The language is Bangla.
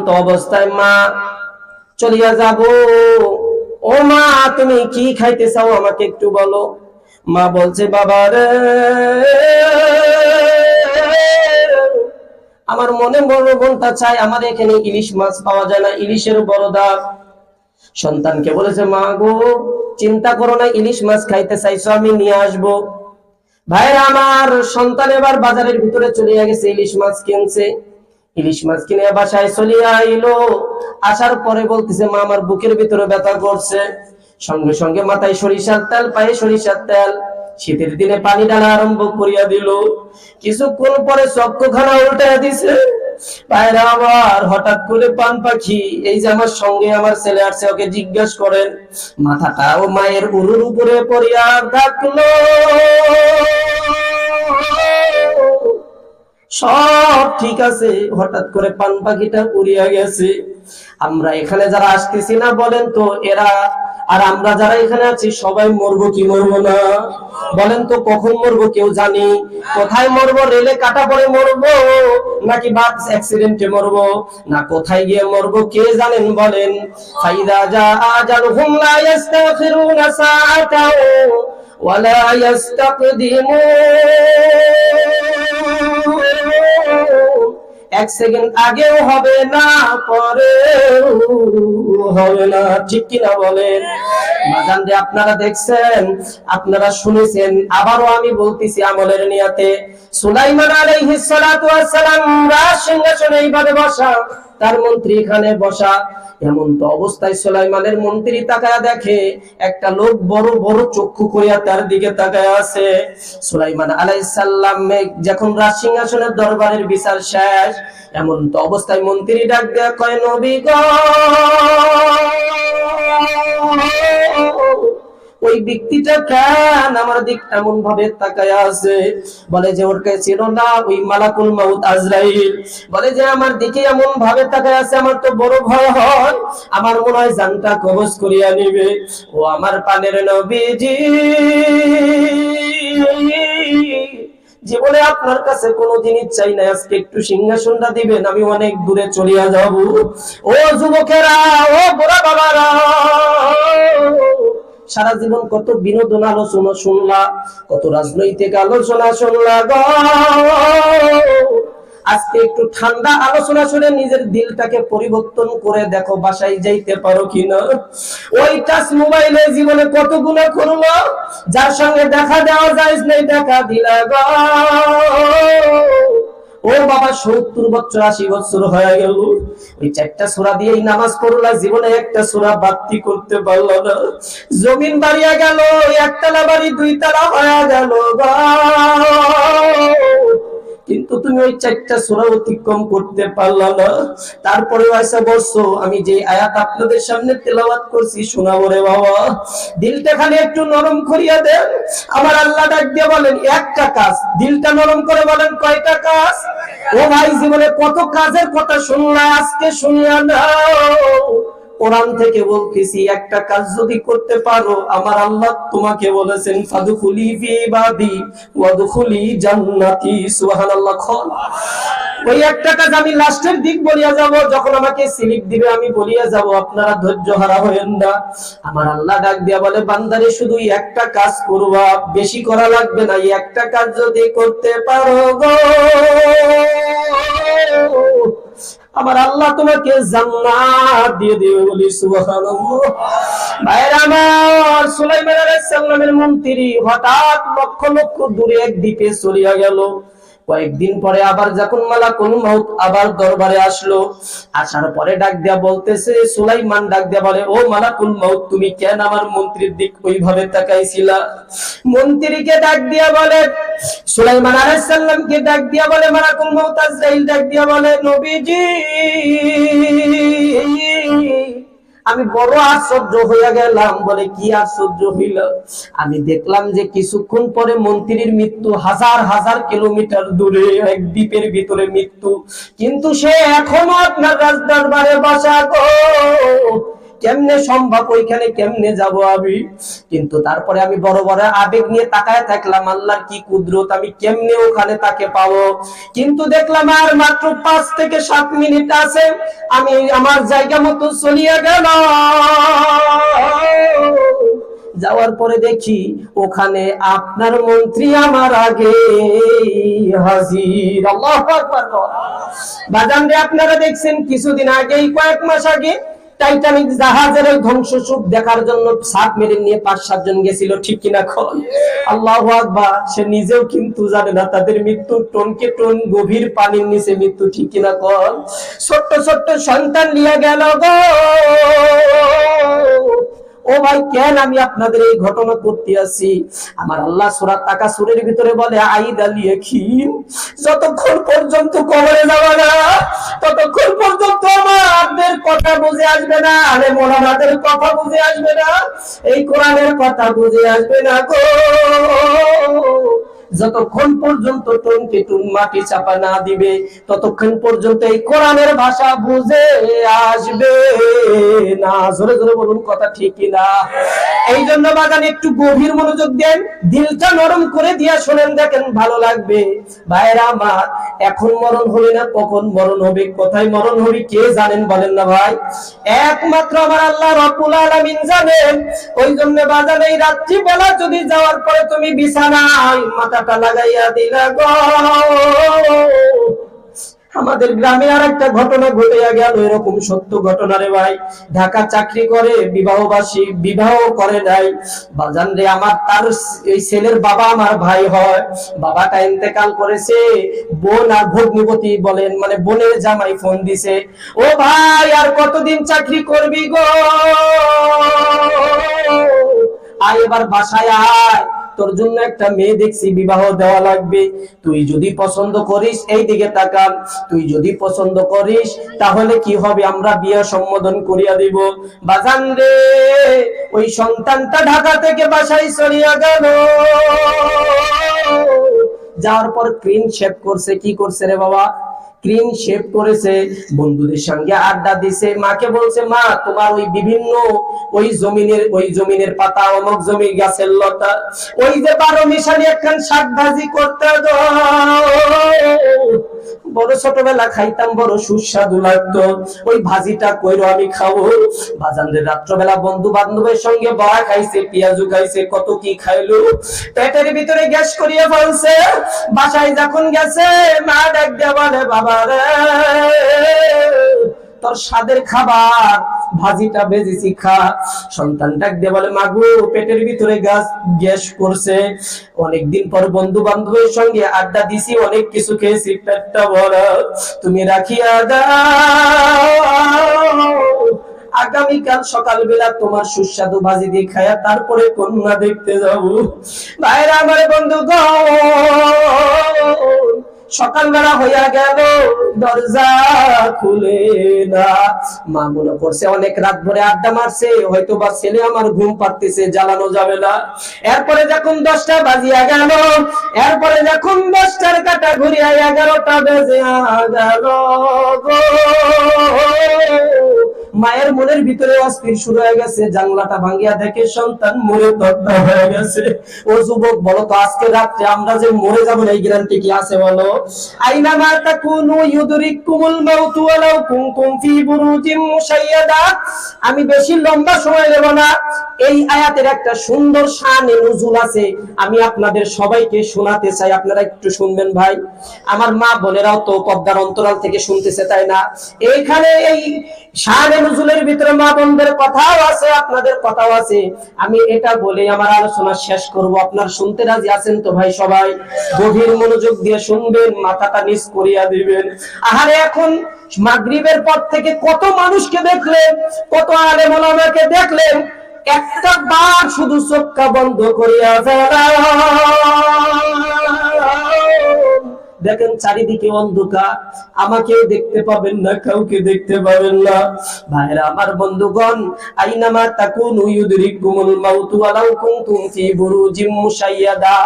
তো অবস্থায় মা চলিয়া যাব। ও মা, তুমি কি খাইতে চাও আমাকে একটু বলো। মা বলছে, বাবা রে, আমার মনে বড় মনটা চাই, আমার এখানে ইলিশ মাছ পাওয়া যায় না, ইলিশের বড় দাম। সন্তানকে বলেছে, মা গো, চিন্তা করো না, ইলিশ মাছ খাইতে চাইছো, আমি নিয়ে আসবো। ভাইরা আমার, সন্তান এবার বাজারের ভিতরে চলে গেছে, ইলিশ মাছ কিনছে। ইলিশ মাছ কিনে বাসায় চলিয়া আইলো। আসার পরে বলতেছে, মা, আমার বুকের ভিতরে ব্যথা করছে। সঙ্গে সঙ্গে মাথায় সরিষার তেল, পায়ে সরিষার তেল, শীতের দিনে পানি ঢালা আরম্ভ করিয়া দিল। কিছুক্ষণ পরে চক্ষুখানা উল্টাইয়া দিছে। ভাইরা আমার, হঠাৎ করে পান পাখি, এই যে আমার সঙ্গে আমার ছেলে আসছে, ওকে জিজ্ঞাসা করেন, মাথাটা ও মায়ের উরুর উপরে পড়িয়া থাকলো, সব ঠিক আছে, হঠাৎ করে পান পাখিটা উড়িয়া গেছে। আমরা এখানে যারা আসতেছি না, বলেন তো, এরা আর আমরা যারা এখানে আছি সবাই মরবো কি মরবো না? বলেন তো, কখন মরবো কেউ জানি? কোথায় মরবো? রেলে কাটা পড়ে মরবো, নাকি বাস অ্যাক্সিডেন্টে মরবো, না কোথায় গিয়ে মরবো কে জানেন? বলেন, ফাইদা জা আজালহুম লা ইস্তাখিরুনা সাআতাও ওয়া লা ইস্তাকদিমুন। এক সেকেন্ড আগেও হবে না, পরেও হবে না, ঠিক কিনা বলেন? বাজান রে, আপনারা দেখছেন, আপনারা শুনেছেন, আবারও আমি বলতেছি আমলের নিয়তে, সুলাইমান আলাইহিস সালাতু ওয়াস সালাম রাজ সিংহাসনে এইভাবে বসা, তার মন্ত্রী এখানে বসা। এমন তো অবস্থায় সুলাইমানের মন্ত্রী তাকায়া দেখে একটা লোক বড় বড় চক্ষু করিয়া তার দিকে তাকায়া আছে। সুলাইমান আলাইহিস সালাম যখন রাজ সিংহাসনের দরবারের বিচার শেষ, এমন তো অবস্থায় মন্ত্রী ডাক দেয়া কয়, নবী গো, ওই ব্যক্তিটা কেন আমার দিক এমন ভাবে তাকায়া আছে? বলে যে ওর কাছে ছিল না ওই মালাকুল মাউত আজরাইল। বলে যে আমার দিকে এমন ভাবে তাকায়া আছে, আমার তো বড় ভয় হয়, আমার মনে হয় জানটা কবজ করিয়া নিবে। ও আমার পানের নবীজি, জীবনে আপনার কাছে কোনোদিনই চাই না, আজকে একটু সিংহাসনটা দিবেন, আমি অনেক দূরে চলিয়া যাব। ও যুবকেরা, ও বুড়া বাবারা, সারা জীবন কত বিনোদন আলোচনা শুনলা, কত রাজনৈতিক আলোচনা শুনলা গো, আজকে একটু ঠান্ডা আলোচনা শুনে নিজের দিলটাকে পরিবর্তন করে দেখো, বাসায় যাইতে পারো কিনা। ওই টাচ মোবাইলে জীবনে কত গুনাহ করলো, যার সঙ্গে দেখা দেওয়া যায় নাই, দেখা দিলা গো। ও বাবা, 70 বছর 80 বছর হয়ে গেল, ওই 4টা সূরা দিয়েই নামাজ পড়লা, জীবনে একটা সূরা বাতি করতে পারলো না। জমিন বাড়িয়া গেল, একতলা বাড়ি 2 তলা হয়ে গেল গো, কিন্তু তুমি ওই 4টা সূরা অতিক্রম করতে পারলা না। তারপরে আয়সা বলছো, আমি যে আয়াত আপনাদের সামনে তেলাওয়াত করছি শোনাবো রে বাবা, দিলটা খালি একটু নরম করিয়া দেন। আমার আল্লাহ ডাক দিয়ে বলেন, একটা কাজ, দিলটা নরম করে বলেন, কয়টা কাজ? ও ভাই, জীবনে কত কাজের কথা শুনলা, আজকে শুনিয়া নাও। কোরআন থেকে বলতেছি, একটা কাজ যদি করতে পারো, আমার আল্লাহ তোমাকে বলেছেন, ফাদখুলি ফি ইবাদি ওয়াদখুলি জান্নাতি। সুবহানাল্লাহ। ওই একটা কাজ আমি লাস্টের দিক বলিয়া যাব, যখন আমাকে স্লিপ দিবে আমি বলিয়া যাব, আপনারা ধৈর্য হারা হবেন না। আমার আল্লাহ ডাক দিয়া বলে, বান্দারে শুধু একটা কাজ করবা, বেশি করা লাগবে না, একটা কাজ যদি করতে পারো গো, আমার আল্লাহ তোমাকে জান্নাত দিয়ে দিবে, বলি সুবহানাল্লাহ। ভাইরা আমার, সুলাইমান আলাইহিস সালামের মন্ত্রী হঠাৎ লক্ষ লক্ষ দূরে এক দ্বীপে চলিয়া গেল। কয়েকদিন পরে আবার যখন মালাকুল মাউত আবার দরবারে আসলো, আসার পরে ডাক দিয়া বলতেছে, সুলাইমান ডাক দিয়া বলে, ও মালাকুল মাউত, তুমি কেন আমার মন্ত্রীর দিক ওইভাবে তাকাইছিলা? মন্ত্রীকে ডাক দিয়া বলে, সুলাইমান আলাইহিস সালামকে ডাক দিয়া বলে, মালাকুল মাউত আজরাইল ডাক দিয়া বলে, নবীজি, আমি বড় আশ্চর্য হইয়া গেলাম। বলে, কি আশ্চর্য হইল? আমি দেখলাম যে কিছুক্ষণ পরে মন্ত্রীর মৃত্যু, হাজার হাজার কিলোমিটার দূরে এক দ্বীপের ভিতরে মৃত্যু, কিন্তু সে এখনো আপনার রাজদরবারে বসা গো। কেমনে সম্ভব, ওইখানে কেমনে যাব আমি? কিন্তু তারপরে আমি বড় বড় আবেগ নিয়ে তাকায় থাকলাম, আল্লাহর কি কুদরত, আমি কেমনে ওখানে তাকে পাবো। কিন্তু দেখলাম আর মাত্র 5 থেকে 7 মিনিট আছে, আমি আমার জায়গা মতো চলিয়ে গেল। যাওয়ার পরে দেখি ওখানে আপনার মন্ত্রী আমার আগে হাজির। আল্লাহু আকবার। বাজান রে, আপনারা দেখছেন কিছুদিন আগেই, কয়েক মাস আগে টাইটানিক জাহাজের ধ্বংসস্তূপ দেখার জন্য সাবমেরিন নিয়ে 5-7 জন গেছিল, ঠিক কিনা কন? আল্লাহু আকবার। সে নিজেও কিন্তু জানে না তাদের মৃত্যু টনকে টন গভীর পানির নিচে মৃত্যু, ঠিক কিনা কন? ছোট্ট ছোট্ট সন্তান নিয়ে গেল গো। ও ভাই, কেন আমি আপনাদের এই ঘটনা করতে আছি? আমার আল্লাহ সূরা তাকাসুরের ভিতরে বলে, আইদা লিয়াখিন, যতক্ষণ পর্যন্ত কবরে যাওয়া না ততক্ষণ পর্যন্ত আমাদের কথা বুঝে আসবে না, আরে মোলামাদের কথা বুঝে আসবে না, এই কোরআনের কথা বুঝে আসবে না গো। যতক্ষণ পর্যন্ত টনকে টুন মাটি চাপা না দিবে ততক্ষণ পর্যন্ত এই কোরআনের ভাষা বুঝে আসবে না। জোরে জোরে বলুন, কথা ঠিক কিনা? এই জন্য বাগান একটু গভীর মনোযোগ দেন, দিলটা নরম করে দিয়া শোনেন, দেখেন ভালো লাগবে। ভাইরা আমার, এখন মরণ হবে না, কখন মরণ হবে, কোথায় মরণ হবে কে জানেন বলেন না ভাই? একমাত্র আমার আল্লাহ রব্বুল আলামিন জানেন। ওই জন্য বাজান, এই রাত্রি বেলা যদি যাওয়ার পরে তুমি বিছানায় মাথাটা লাগাইয়া দিলা গো। আমাদের গ্রামে আর একটা ঘটনা ঘটে গেল, এরকম সত্য ঘটনা রে ভাই। ঢাকা চাকরি করে, বিবাহবাসী, বিবাহ করে নাই বাজান রে আমার। তার এই ছেলের বাবা আমার ভাই হয়, বাবাটা ইন্তেকাল করেছে। বোন আর ভগ্নিপতি বলেন, মানে বোনের জামাই ফোন দিছে, ও ভাই আর কতদিন চাকরি করবি গো, আয় এবার বাসায় আয়, তোর জন্য একটা মেয়ে দেখছি, বিবাহ দেওয়া লাগবে। তুই যদি পছন্দ করিস, এই দিকে তাকান, তুই যদি পছন্দ করিস তাহলে কি হবে, আমরা বিয়ে সম্বোধন করিয়া দিব। বাজান রে, ওই সন্তানটা ঢাকা থেকে বাসায় চলিয়া গেল। যাওয়ার পর ক্লিন শেভ করছে, কি করছে রে বাবা? ক্লিন শেভ করেছে, বন্ধুদের সঙ্গে আড্ডা দিছে, মাকে বলছে, মা তোমার ওই বিভিন্ন ওই জমিনের পাতা, অমুক জমির গাছের লতা, ওই যে 12 মিশালি একখান শাক ভাজি করতে বড় ছোটবেলা খাইতাম, বড় সুস্বাদু লাগতো, ওই ভাজিটা কইরো আমি খাবো। বাজানদের রাত্রবেলা বন্ধু বান্ধবের সঙ্গে বড়া খাইছে, পেঁয়াজু খাইছে, কত কি খাইলো, পেটের ভিতরে গ্যাস করিয়ে ফেলছে। বাসায় যখন গেছে, মা ডাক দিয়ে বলে, বাবা রে তোর স্বাদের খাবার ভাজিটা ভেজেছি, খা। সন্তান ডাক দিয়ে বলে, মাগো পেটের ভিতরে গ্যাস করছে, অনেকদিন পর বন্ধু বান্ধবের সঙ্গে আড্ডা দিছি, অনেক কিছু খেয়েছি, পেটটা ভরা, তুমি রাখিয়া দাও, আগামীকাল সকালবেলা তোমার সুস্বাদু ভাজি দিয়ে খায়া তারপরে কন্যা দেখতে যাবো। ভাইরা আমার, বন্ধু গো, সকালবেলা হইয়া গেল, দরজা খুলে না। মা মনে করছে অনেক রাত ভরে আড্ডা মারছে, হয়তো বা ছেলে আমার ঘুম পাড়তেছে, জ্বালানো যাবে না। এরপরে যখন 10টা বাজিয়া গেল, এরপরে যখন 10টার কাটা ঘুরিয়া 11টা বেজে গেল গো, মায়ের মনের ভিতরে অস্থির শুরু হয়ে গেছে। জানলাটা ভাঙিয়া দেখে সন্তান মরে তক্তা হয়ে গেছে। ও যুবক, বলো তো আজকে রাত্রে আমরা যে মরে যাবো না, এই গ্যারান্টি কি আছে বলো? আইনা মা তাকুনু ইউদরিকুমুল মাউতু ওয়ালাউ কুনতুম ফি বুরুজিম মুশাইয়াদা। আমি বেশি লম্বা সময় নেব না, এই আয়াতের একটা সুন্দর শানে নুজুল আছে, আমি আপনাদের সবাইকে শোনাতে চাই, আপনারা একটু শুনবেন ভাই। আমার মা বোনেরাও তো পর্দার অন্তরাল থেকে শুনতেছে, তাই না? এইখানে এই শানে নুজুলের ভিতরে মা বোনদের কথাও আছে, আপনাদের কথাও আছে। আমি এটা বলে আমার আলোচনা শেষ করব। আপনারা শুনতে রাজি আছেন তো ভাই? সবাই গভীর মনোযোগ দিয়ে শুনবেন, মাথাটা নিচ করিয়া দিবেন। আহারে, এখন মাগরিবের পর থেকে কত মানুষকে দেখলেন, কত আলেম ওলামাকে দেখলেন, একটা বার শুধু চোখটা বন্ধ করিয়া দেখেন, চারিদিকে অন্ধকার, আমাকেও দেখতে পাবেন না, কাউকে দেখতে পাবেন না। ভাইরা আমার, বন্ধুগণ, আইনামা তাকুনু ইউদরিকুমুল মাউতু ওয়ালাউ কুনতুম ফি বুরুজিম মুশাইয়াদা।